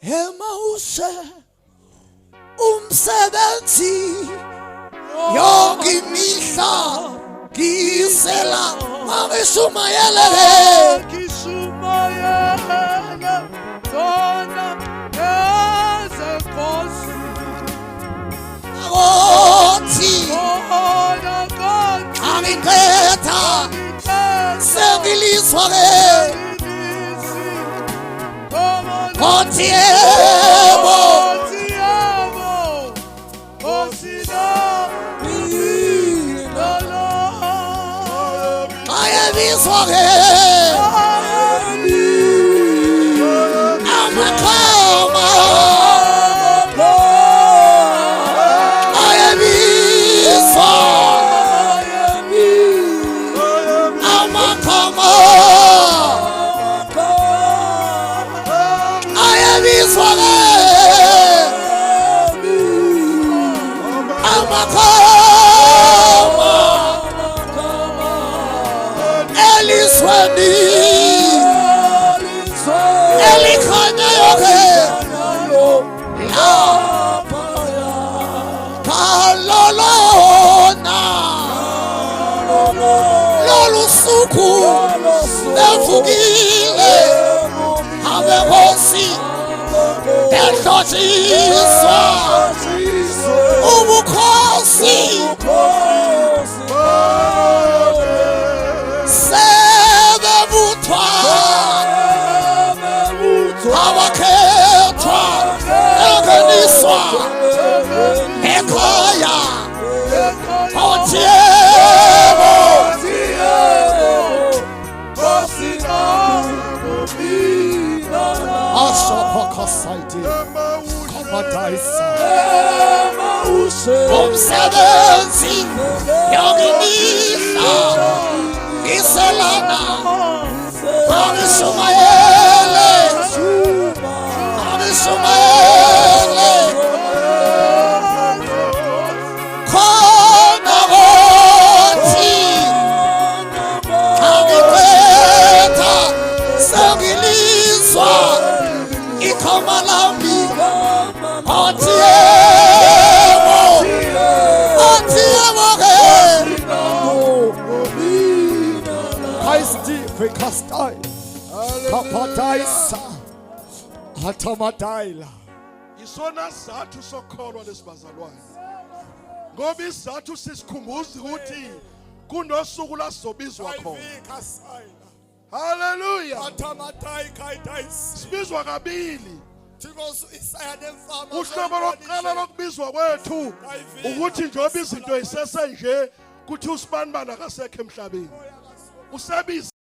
Emause umsebenzi yonke imihla ngisela angishumayele Dona ezenkosi othi Dona konke angikhetha sengilizwa ke othi yebo ayebizwa ke amakama ayebizwa amakama ayebizwa ke amakama elisweni elikhanyayo ke kalolona lolu suku evukile abenkosi ehlotshiswa ubukhosi sebebuthwa abakhethwa engeniswa ekhaya othi yebo ashophakhasayithi kamadayisa umsebenzi yonke imihla ngiselana angishumayele khona kothi angikhetha sengilizwa ikhoma lami othi yebo ke Kastai kapataisa atamadaila isona sizathu sokholwa lesibazalwane ngoba isizathu sisikhumbuza ukuthi kunosuku la sizobizwa khona. Haleluya. Sibizwa kabili. Uhlobo lokuqala lokubizwa kwethu ukuthi njengoba izinto isesenje kuthi usibanibani akasekho emhlabeni usebiza